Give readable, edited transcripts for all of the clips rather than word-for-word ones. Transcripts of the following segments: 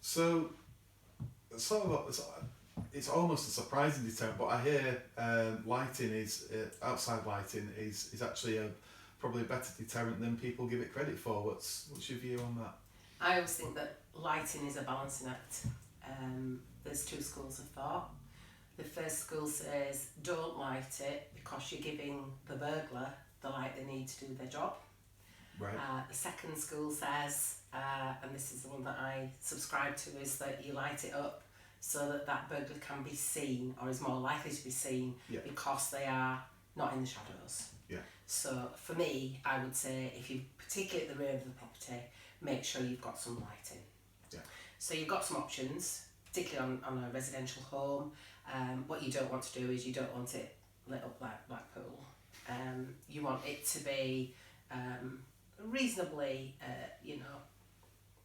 So, sort of, it's almost a surprising deterrent, but I hear lighting is outside lighting is actually probably a better deterrent than people give it credit for. What's your view on that? I always think that lighting is a balancing act. There's two schools of thought. The first school says don't light it because you're giving the burglar the light they need to do their job. Right. The second school says, and this is the one that I subscribe to, is that you light it up so that that burglar can be seen or is more likely to be seen Yeah. because they are not in the shadows. Yeah. So for me, I would say if you, particularly at the rear of the property, make sure you've got some lighting. Yeah. So you've got some options, particularly on a residential home. What you don't want to do is you don't want it lit up like Blackpool. You want it to be reasonably,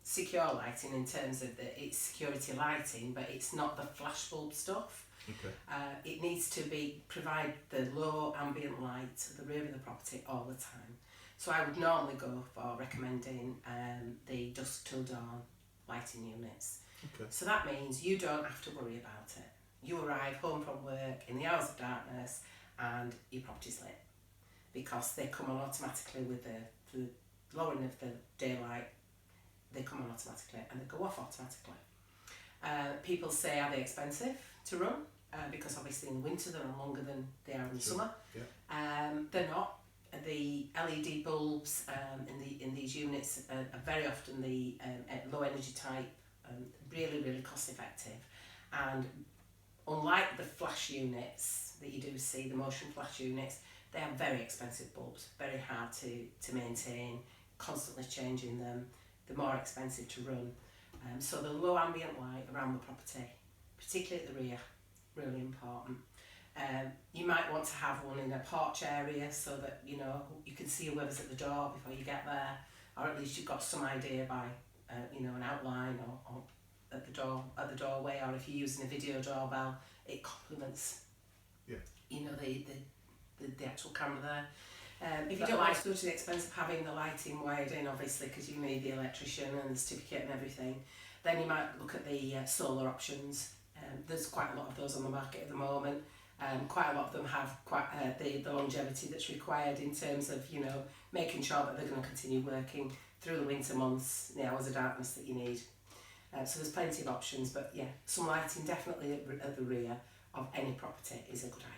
secure lighting in terms of it's security lighting, but it's not the flashbulb stuff. Okay. It needs to provide the low ambient light at the rear of the property all the time. So I would normally go for recommending the dusk till dawn lighting units. Okay. So that means you don't have to worry about it. You arrive home from work in the hours of darkness and your property's lit because they come on automatically with the lowering of the daylight. They come on automatically and they go off automatically. People say, are they expensive to run? Because obviously in the winter they're on longer than they are in the summer. Yeah. They're not. The LED bulbs in these units are very often the low energy type, really, really cost effective. And unlike the flash units that you do see, the motion flash units, they are very expensive bulbs, very hard to maintain, constantly changing them. They're more expensive to run. So the low ambient light around the property, particularly at the rear, really important. You might want to have one in a porch area so that you can see whoever's at the door before you get there, or at least you've got some idea by an outline or at the doorway, or if you're using a video doorbell, it complements the actual camera there. If you don't want to go to the expense of having the lighting wired in, obviously, because you need the electrician and the certificate and everything, then you might look at the solar options. There's quite a lot of those on the market at the moment. Quite a lot of them have quite the longevity that's required in terms of making sure that they're going to continue working through the winter months, the hours of darkness that you need. So there's plenty of options, but yeah, some lighting definitely at the rear of any property is a good idea.